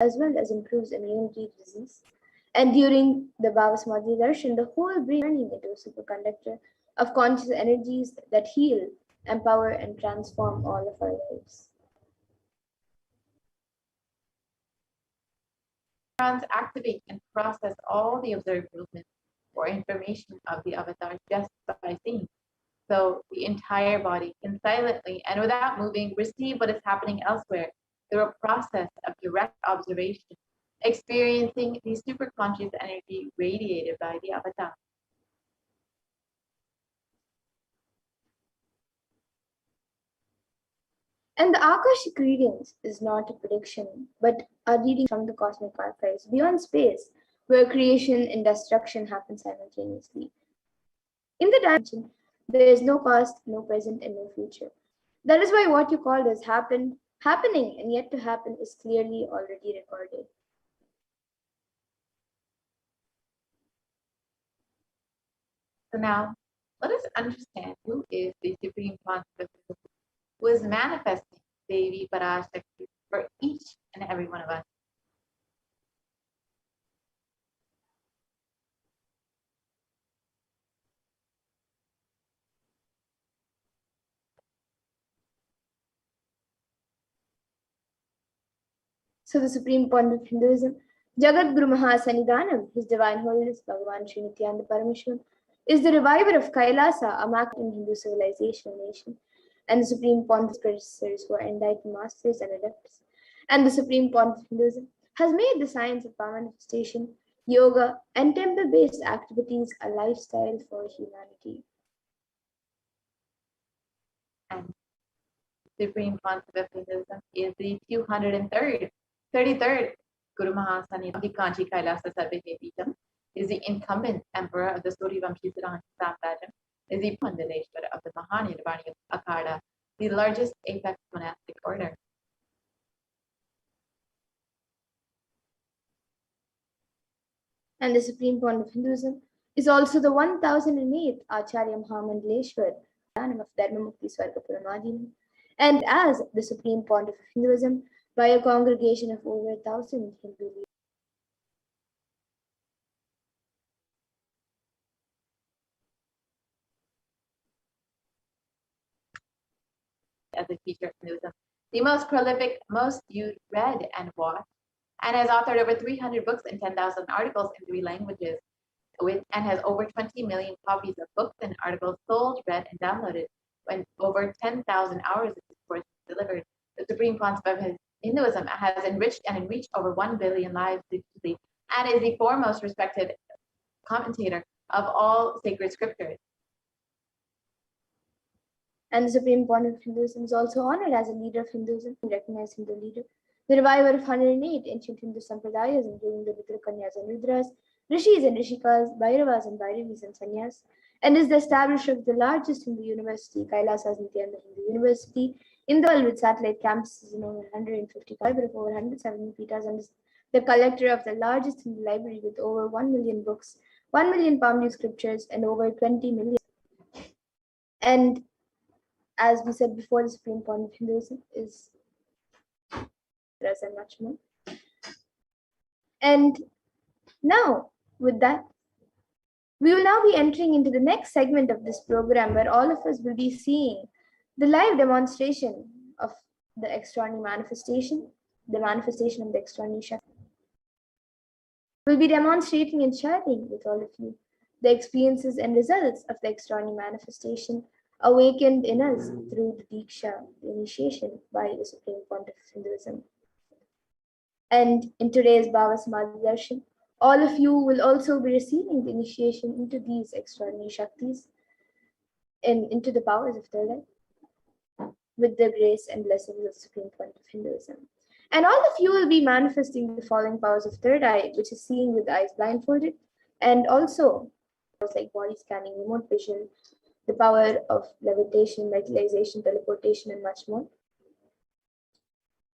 as well as improves immunity to disease. And during the Bhavasmadhi darshan, the whole brain turning into a superconductor of conscious energies that heal, empower, and transform all of our lives. Neurons activate and process all the observed movements or information of the avatar just by seeing. So the entire body can silently and without moving receive what is happening elsewhere through a process of direct observation, experiencing the superconscious energy radiated by the avatar. And the Akashic readings is not a prediction, but a reading from the cosmic archives beyond space, where creation and destruction happen simultaneously. In the dimension, there is no past, no present, and no future. That is why what you called as happening, and yet to happen is clearly already recorded. So now, let us understand who is the Supreme Consciousness, who is manifesting Devi Parashakti for each and every one of us. So the Supreme Point of Hinduism, Jagat Guru Mahasannidhanam, His Divine Holiness Bhagavan Sri Nithyananda Paramashivam, is the reviver of Kailasa, a mark in Hindu civilization nation, and the Supreme Pontiff's predecessors who are enlightened masters and adepts. And the Supreme Pontiff of Hinduism has made the science of power manifestation, yoga, and temple-based activities a lifestyle for humanity. And Supreme Pontiff of Hinduism is the 33rd Guru Mahasannidhanam of the Kanchi Kailasa Sarvajya is the incumbent emperor of the Suryavanshi Samrajya, is the Pandaleshwara of the Mahanirvani Akhada, the largest apex monastic order. And the Supreme Point of Hinduism is also the 1008th Acharya Mahamandaleshwar of Dharmamukti Swargapuramadini, and as the Supreme Pontiff of Hinduism by a congregation of over 1,000 Hindu leaders. As a teacher of Hinduism, the most prolific, most viewed, read, and watched, and has authored over 300 books and 10,000 articles in 3 languages, and has over 20 million copies of books and articles sold, read, and downloaded, when over 10,000 hours of discourse delivered. The Supreme Pontiff of Hinduism has enriched and enriched over 1 billion lives digitally, and is the foremost respected commentator of all sacred scriptures. And the Supreme Pontiff of Hinduism is also honored as a leader of Hinduism, recognized Hindu leader, the reviver of 108 ancient Hindu sampradayas, including the Rudrakanyas and Rudras, Rishis and Rishikas, Bhairavas and Bhairavis and Sannyas, and is the establisher of the largest Hindu university, Kailasa's Nithyananda Hindu University, in the world with satellite campuses in over 150 countries of over 170 petas, and is the collector of the largest Hindu library with over 1 million books, 1 million Pali scriptures, and over 20 million. And as we said before, the Supreme Point of Hinduism is and much more. And now, with that, we will now be entering into the next segment of this program, where all of us will be seeing the live demonstration of the extraordinary manifestation, the manifestation of the extraordinary Shakti. We'll be demonstrating and sharing with all of you the experiences and results of the extraordinary manifestation awakened in us through the Diksha, the initiation by the Supreme Pontiff of Hinduism. And in today's Bhavasmadhi darshan, all of you will also be receiving the initiation into these extraordinary Shaktis and into the powers of third eye with the grace and blessings of Supreme Point of Hinduism. And all of you will be manifesting the following powers of third eye, which is seeing with the eyes blindfolded, and also like body scanning, remote vision, the power of levitation, vitalization, teleportation, and much more.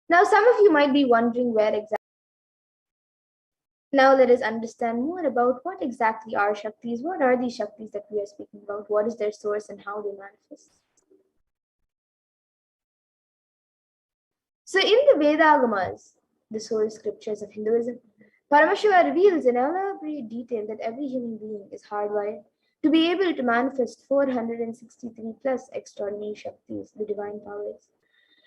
Now, some of you might be wondering where exactly. Now, let us understand more about what exactly are Shaktis. What are these Shaktis that we are speaking about? What is their source and how they manifest? So, in the Vedagamas, the source scriptures of Hinduism, Paramashiva reveals in elaborate detail that every human being is hardwired to be able to manifest 463 plus extraordinary Shaktis, the divine powers.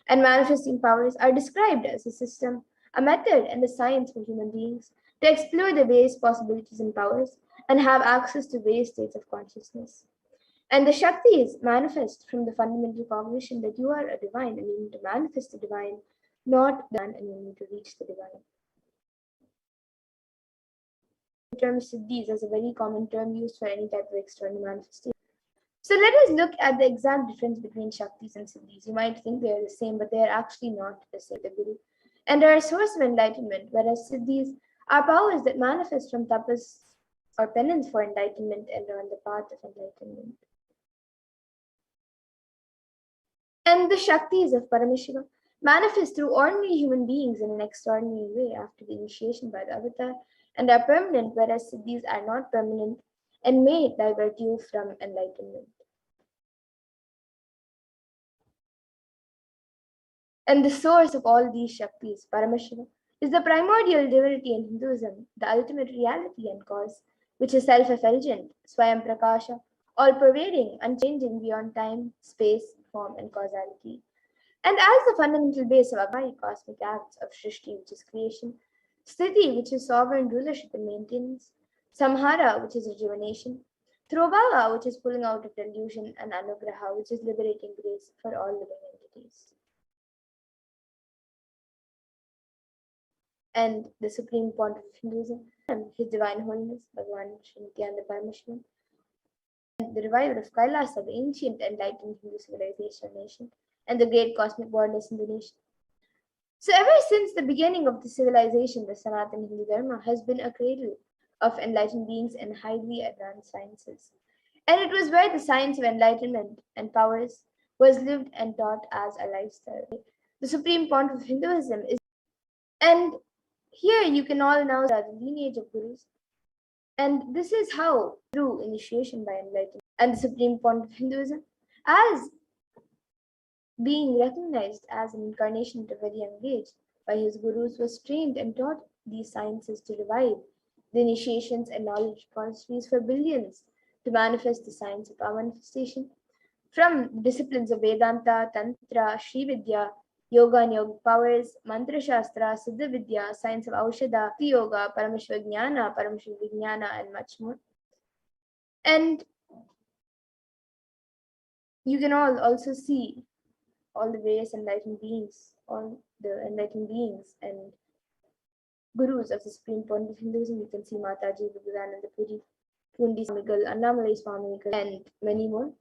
And manifesting powers are described as a system, a method, and a science for human beings to explore the various possibilities and powers and have access to various states of consciousness. And the Shaktis manifest from the fundamental cognition that you are a divine and you need to manifest the divine, not the divine, and you need to reach the divine. The term Siddhis is a very common term used for any type of external manifestation. So let us look at the exact difference between Shaktis and Siddhis. You might think they are the same, but they are actually not the same. The Guru. And they are a source of enlightenment, whereas Siddhis are powers that manifest from tapas or penance for enlightenment and are on the path of enlightenment. And the Shaktis of Paramashiva manifest through ordinary human beings in an extraordinary way after the initiation by the avatar and are permanent, whereas Siddhis are not permanent and may divert you from enlightenment. And the source of all these Shaktis, Paramashiva, is the primordial divinity in Hinduism, the ultimate reality and cause, which is self-effulgent, Swayam Prakasha, all-pervading, unchanging beyond time, space, form, and causality. And as the fundamental base of Abhay cosmic acts of Shrishti, which is creation, Sthiti, which is sovereign rulership and maintenance, Samhara, which is rejuvenation, Throbhava, which is pulling out of delusion, and Anugraha, which is liberating grace for all living entities. And the Supreme Pontiff of Hinduism, His Divine Holiness, Bhagavan Sri Nithyananda Paramashivam, and the reviver of Kailasa, the ancient enlightened Hindu civilization nation, and the great cosmic borderless Indonesia. So ever since the beginning of the civilization, the Sanatana Hindu Dharma has been a cradle of enlightened beings and highly advanced sciences. And it was where the science of enlightenment and powers was lived and taught as a lifestyle. The Supreme Pontiff of Hinduism is, and here you can all now see the lineage of gurus. And this is how, through initiation by enlightenment and the Supreme Pontiff of Hinduism, as being recognized as an incarnation at a very young age by his gurus, was trained and taught these sciences to revive the initiations and knowledge repositories for billions to manifest the science of our manifestation from disciplines of Vedanta, Tantra, Sri Vidya, Yoga and Yogic powers, Mantra Shastra, Siddha Vidya, science of Aushadha, Yoga, Paramashiva Vijnana, and much more. And you can all also see all the various enlightened beings, all the enlightened beings and gurus of the Supreme Pontiff of Hinduism. You can see Mataji, Vivekananda Puri, Pundi Swamigal, Annamalai Swamigal, and many more.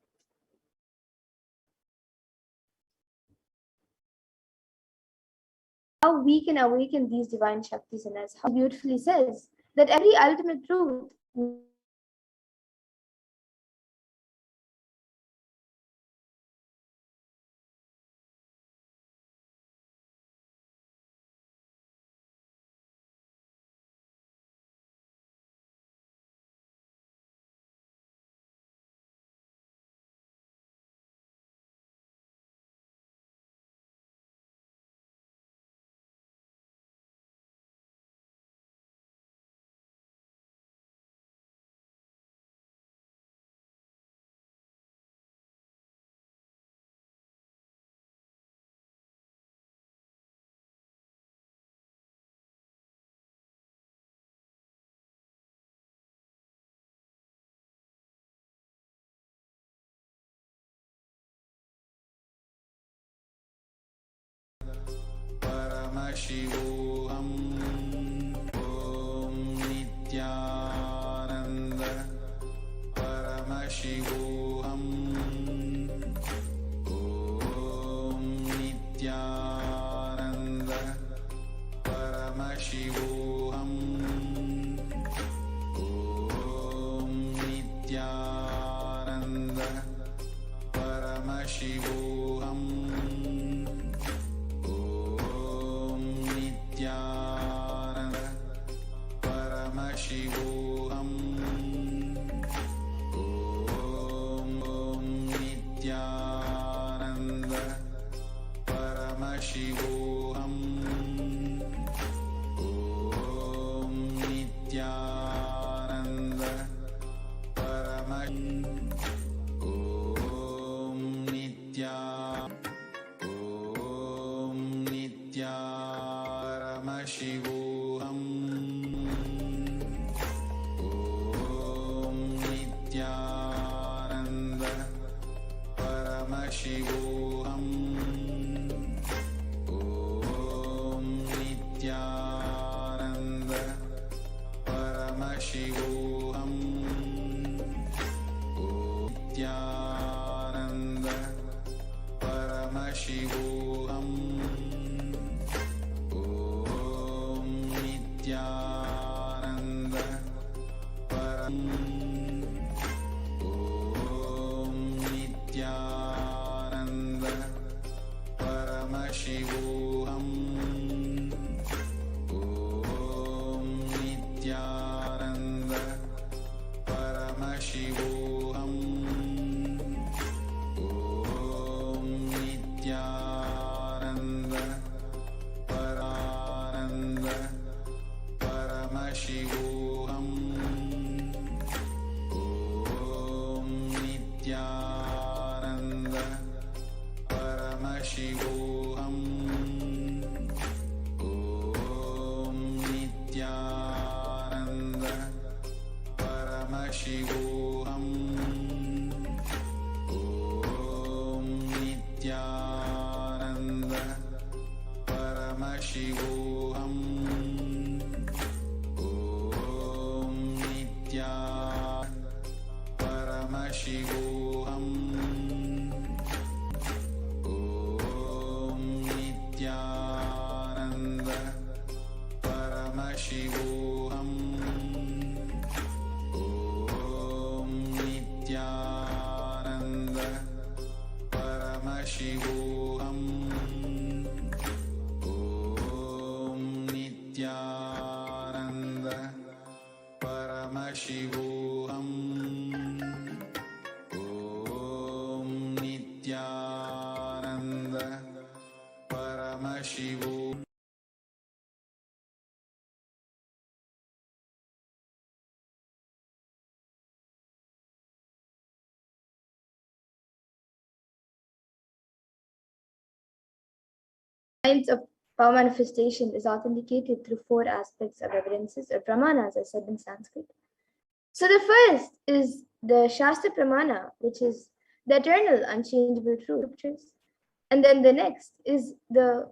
How we can awaken these divine Shaktis in us. How beautifully says that every ultimate truth Paramashivoham Om Nithyananda Paramashivoham Om Nithyananda Paramashivoham Om Nithyananda Paramashivoham Nithyananda Paramashivoham Om Nithyananda Paramashivoham Paramashivoham. Om Nithyananda Paramashivoham. Om Nithyananda Paramashivoham. Om Nithyananda Paramashivoham. Om Nithyananda Om Nithyananda Paramashivoham. Om Nithyananda Paramashivoham. Om Nithyananda Paramashivoham. Om Nithyananda Paramashivoham. Om Nithyananda Paramashivoham. Om Nithyananda Paramashivoham. Om Nithyananda Paramashivoham. Om Nithyananda Paramashivoham. Om Nithyananda Paramashivoham. Om Nithyananda Paramashivoham. Om Nithyananda Paramashivoham. Science of power manifestation is authenticated through four aspects of evidences or pramanas, as said in Sanskrit. So the first is the Shastra Pramana, which is the eternal, unchangeable truth scriptures. And then the next is the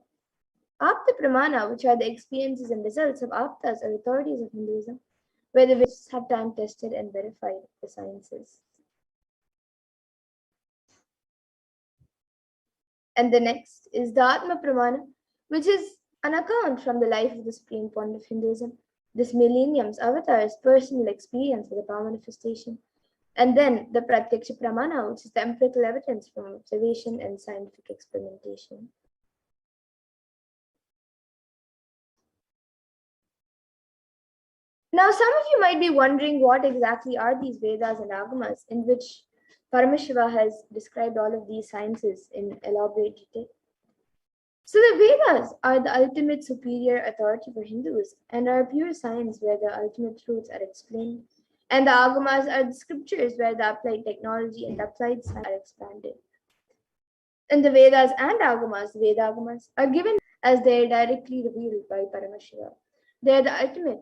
Apta Pramana, which are the experiences and results of Aptas or authorities of Hinduism, where the witches have time tested and verified the sciences. And the next is the Atma Pramana, which is an account from the life of the Supreme Point of Hinduism, this millennium's avatar's personal experience with the power manifestation. And then the Pratyaksha Pramana, which is the empirical evidence from observation and scientific experimentation. Now, some of you might be wondering what exactly are these Vedas and Agamas in which Paramashiva has described all of these sciences in elaborate detail. So the Vedas are the ultimate superior authority for Hindus and are pure science where the ultimate truths are explained. And the Agamas are the scriptures where the applied technology and applied science are expanded. And the Vedas and Agamas, Veda Agamas, are given as they are directly revealed by Paramashiva. They are the ultimate.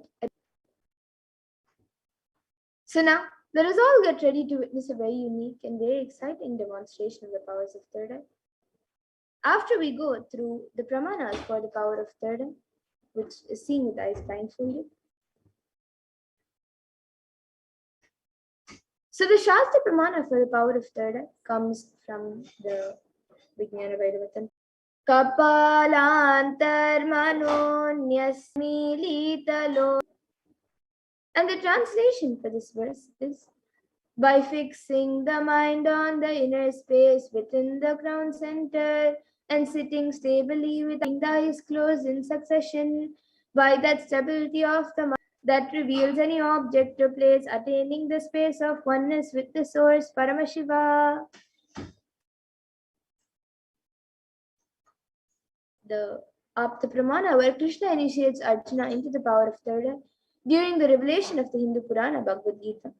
So now, let us all get ready to witness a very unique and very exciting demonstration of the powers of third eye. After we go through the pramanas for the power of third eye, which is seen with eyes blindfolded. So the Shastra Pramana for the power of third eye comes from the Vijnana Vaidavatan. Kapalantar manonyasmilitalo. And the translation for this verse is, by fixing the mind on the inner space within the crown center and sitting stably with the eyes closed in succession, by that stability of the mind that reveals any object or place, attaining the space of oneness with the source, Paramashiva. The Apta Pramana, where Krishna initiates Arjuna into the power of third eye during the revelation of the Hindu Purana, Bhagavad Gita.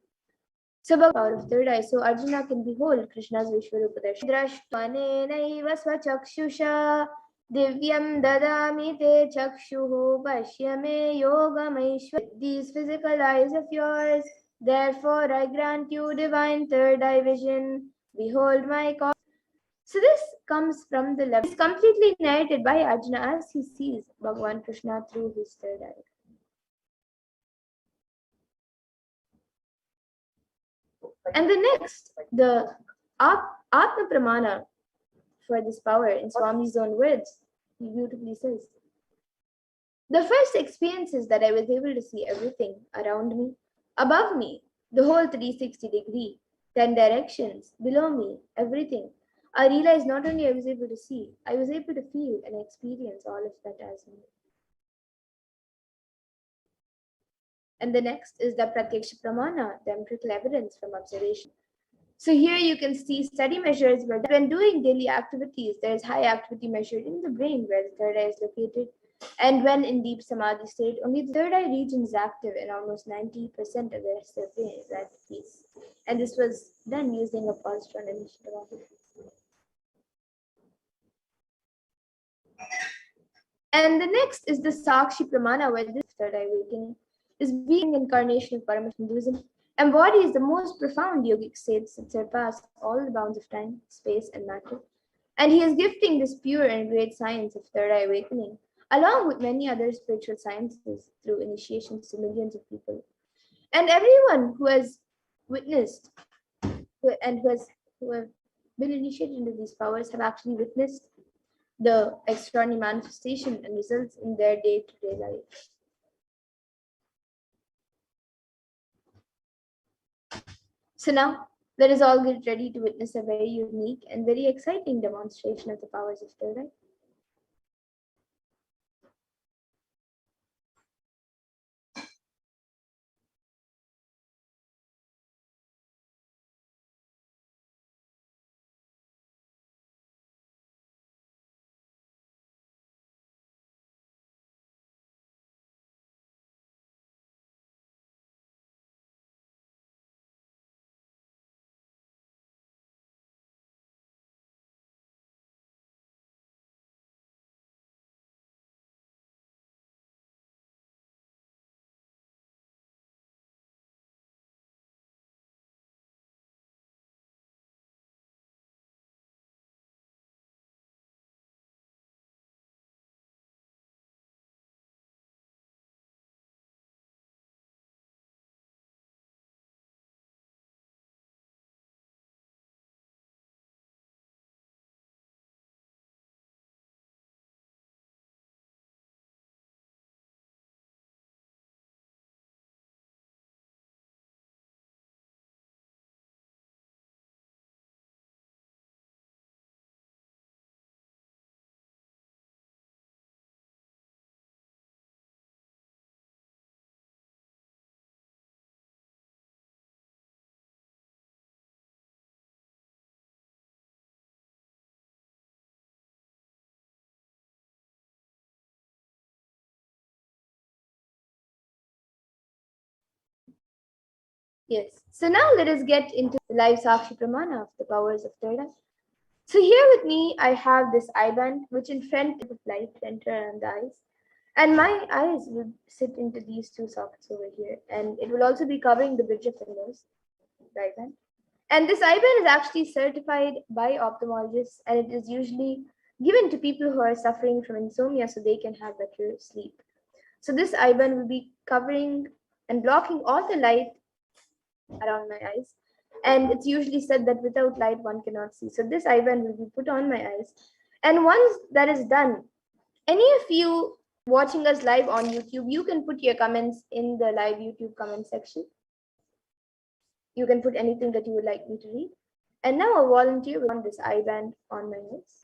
So, power of third eye, so Arjuna can behold Krishna's Vishwarupa Darshan. Drashtanenaiva svachakshushah Divyam dadami te chakshuhu pashya me yogamaishwar. These physical eyes of yours, therefore I grant you divine third eye vision. Behold my cause. So this comes from the level. It's completely narrated by Arjuna as he sees Bhagavan Krishna through his third eye. And the next, the Atma Pramana for this power in Swami's own words, he beautifully says, the first experience is that I was able to see everything around me, above me, the whole 360-degree, 10 directions, below me, everything. I realized not only I was able to see, I was able to feel and experience all of that as me. And the next is the Pratyaksha Pramana, the empirical evidence from observation. So here you can see study measures where when doing daily activities, there is high activity measured in the brain where the third eye is located. And when in deep samadhi state, only the third eye region is active and almost 90% of the rest of the brain is at peace. And this was done using a positron emission device. And the next is the Sakshi Pramana, where this third eye awakening is being incarnation of Paramashivoham Hinduism, embodies the most profound yogic states that surpass all the bounds of time, space, and matter. And he is gifting this pure and great science of third eye awakening, along with many other spiritual sciences through initiations to millions of people. And everyone who has witnessed who have been initiated into these powers have actually witnessed the extraordinary manifestation and results in their day-to-day life. So now, let us all get ready to witness a very unique and very exciting demonstration of the powers of third eye. Yes. So now let us get into the live Sakshi Pramana of the powers of third eye. So here with me, I have this eye band, which in front of light enter around the eyes. And my eyes will sit into these two sockets over here. And it will also be covering the bridge of the nose, the eye band. And this eye band is actually certified by ophthalmologists, and it is usually given to people who are suffering from insomnia so they can have better sleep. So this eye band will be covering and blocking all the light around my eyes. And it's usually said that without light, one cannot see. So this eye band will be put on my eyes. And once that is done, any of you watching us live on YouTube, you can put your comments in the live YouTube comment section. You can put anything that you would like me to read. And now a volunteer will want this eye band on my eyes.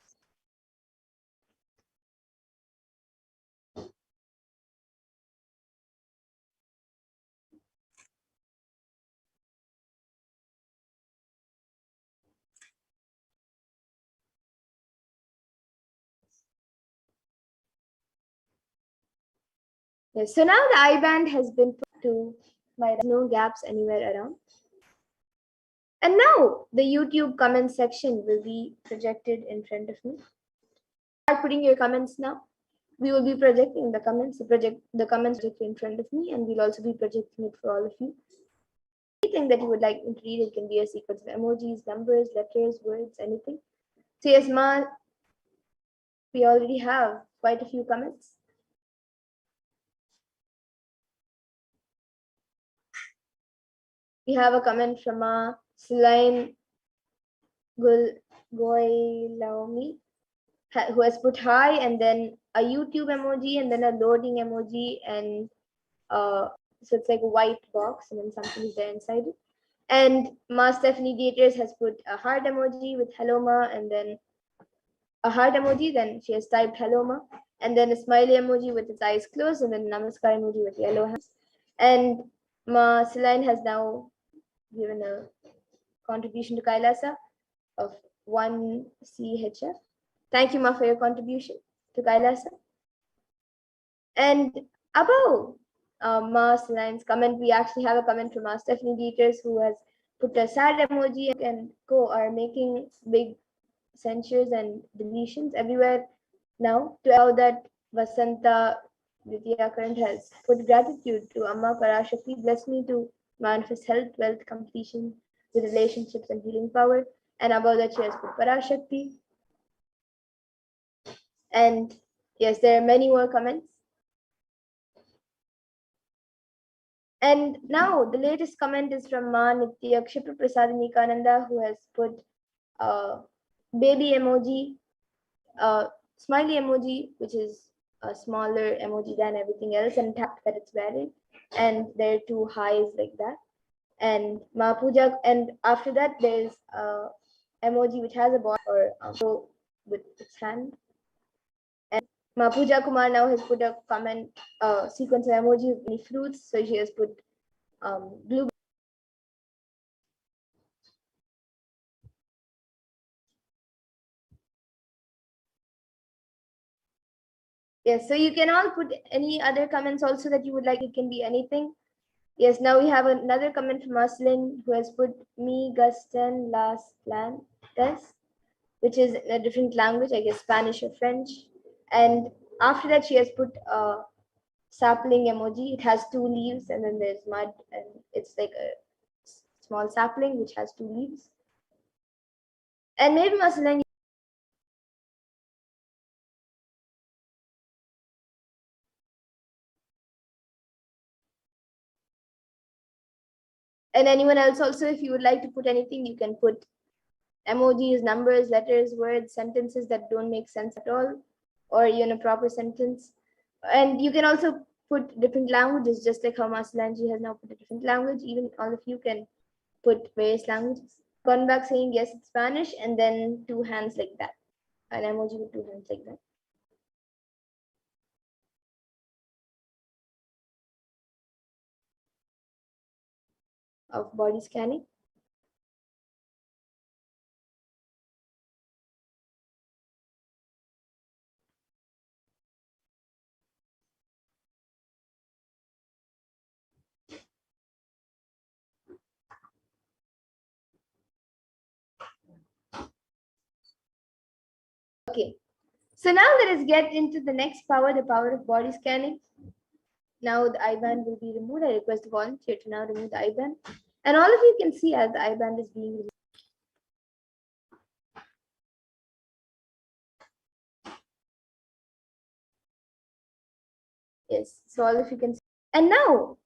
Yes, so now the eye band has been put to my no gaps anywhere around. And now the YouTube comment section will be projected in front of me. Start putting your comments now. We will be projecting the comments. The comments projected in front of me, and we'll also be projecting it for all of you. Anything that you would like me to read, it can be a sequence of emojis, numbers, letters, words, anything. So yes, Ma, we already have quite a few comments. We have a comment from Sulaim Goilaumi, who has put hi and then a YouTube emoji and then a loading emoji, and so it's like a white box and then something is there inside it. And Ma Stephanie Gators has put a heart emoji with hello Ma, and then a heart emoji, then she has typed hello Ma, and then a smiley emoji with its eyes closed, and then namaskar emoji with yellow hands. And Ma Celine has now given a contribution to Kailasa of 1 CHF. Thank you, Ma, for your contribution to Kailasa. And above Ma Celine's comment, we actually have a comment from Ma Stephanie Dieters, who has put a sad emoji, and Co are making big censures and deletions everywhere now. To allow that, Vasanta Vidya Current has put gratitude to Amma Parashakti, bless me to manifest health, wealth, completion with relationships and healing power. And above that, she has put Parashakti. And yes, there are many more comments. And now the latest comment is from Ma Nitya Kshipra Prasad Nikananda, who has put baby emoji, smiley emoji, which is a smaller emoji than everything else, and tap that it's wearing. And there are two highs like that. And Ma Puja, and after that there's a emoji which has a ball or with its hand. And Ma Puja Kumar now has put a comment, sequence of emoji with many fruits. So she has put blue. Yes, so you can all put any other comments also that you would like. It can be anything. Yes, now we have another comment from Maslin, who has put me Guston las plantas, which is in a different language, I guess Spanish or French. And after that, she has put a sapling emoji. It has two leaves, and then there's mud, and it's like a small sapling which has two leaves. And maybe Maslin, and anyone else also, if you would like to put anything, you can put emojis, numbers, letters, words, sentences that don't make sense at all, or a proper sentence. And you can also put different languages, just like how Masalanji has now put a different language. Even all of you can put various languages. Gone back saying yes, it's Spanish, and then two hands like that, an emoji with two hands like that. Of body scanning. Okay, so now let us get into the next power, the power of body scanning. Now the IBAN will be removed. I request the volunteer to now remove the IBAN. And all of you can see as the IBAN is being removed. Yes, so all of you can see. And now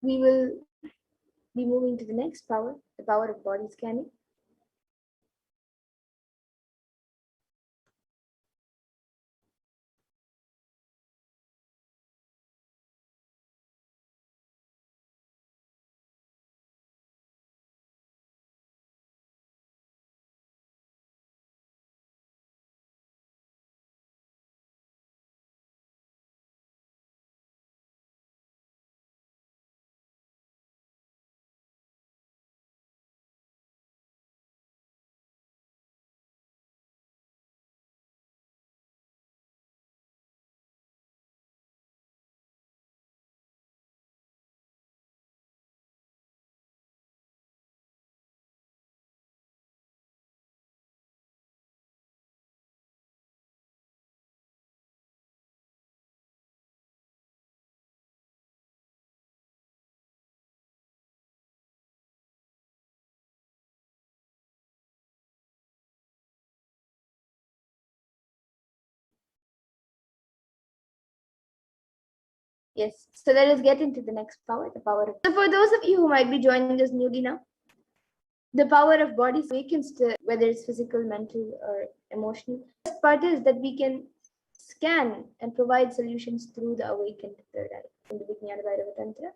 we will be moving to the next power, the power of body scanning. Yes, so let us get into the next power, the power of. So, for those of you who might be joining us newly now, the power of body awakens to whether it's physical, mental, or emotional. The best part is that we can scan and provide solutions through the awakened third eye in the Vijnana Bhairava Tantra.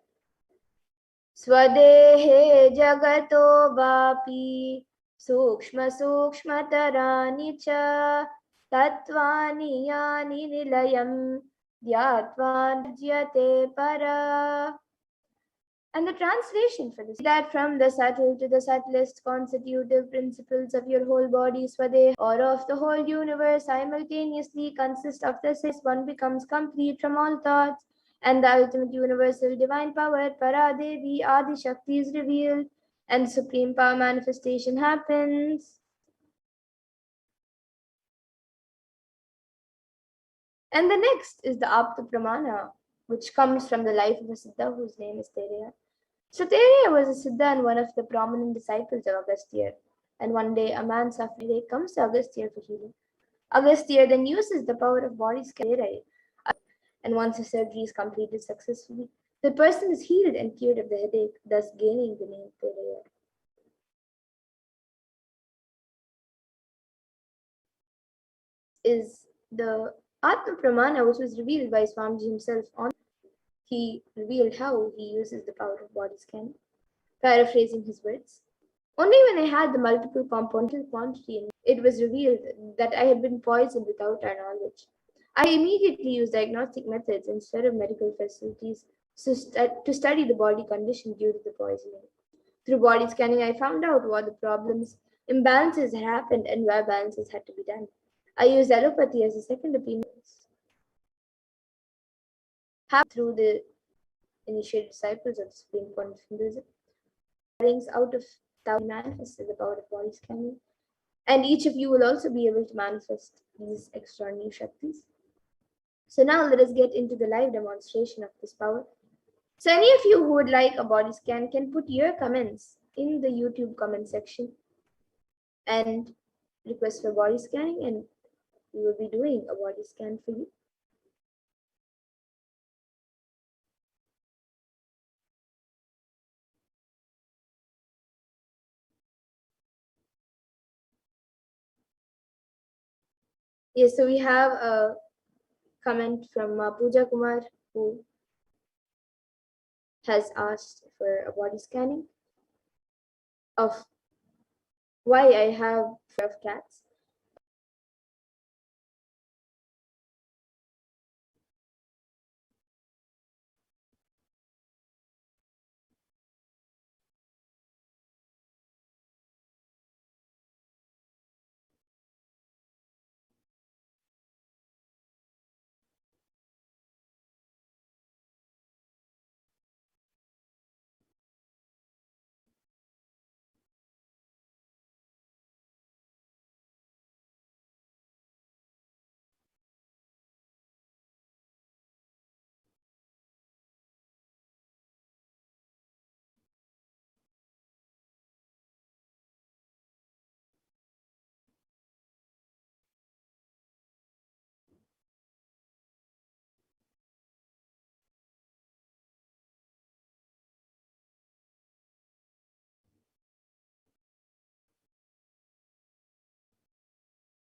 Swadehe jagato vapi sukshma sukshmatarani cha tatvani yani nilayam dhyatvan jyate para. And the translation for this that from the subtle to the subtlest constitutive principles of your whole body, Swadeha, or of the whole universe, simultaneously consist of the six. One becomes complete from all thoughts, and the ultimate universal divine power, Paradevi Adi Shakti, is revealed, and supreme power manifestation happens. And the next is the Apta Pramana, which comes from the life of a Siddha whose name is Tereya. So Thereya was a Siddha and one of the prominent disciples of Agastya. And one day a man suffering headache comes to Agastya for healing. Agastya then uses the power of body scan, and once the surgery is completed successfully, the person is healed and cured of the headache, thus gaining the name Thereya. Is the Atma Pramana, which was revealed by Swamiji himself on. He revealed how he uses the power of body scan. Paraphrasing his words, only when I had the multiple component quantity, it was revealed that I had been poisoned without our knowledge. I immediately used diagnostic methods instead of medical facilities to study the body condition due to the poisoning. Through body scanning, I found out what the problems, imbalances had happened, and where balances had to be done. I used allopathy as a second opinion. Through the initiated disciples of the Supreme Point of Hinduism, out of manifested the power of body scanning. And each of you will also be able to manifest these extraordinary Shaktis. So now let us get into the live demonstration of this power. So any of you who would like a body scan can put your comments in the YouTube comment section and request for body scanning, and we will be doing a body scan for you. Yes, so we have a comment from Pooja Kumar, who has asked for a body scanning of why I have fear of cats.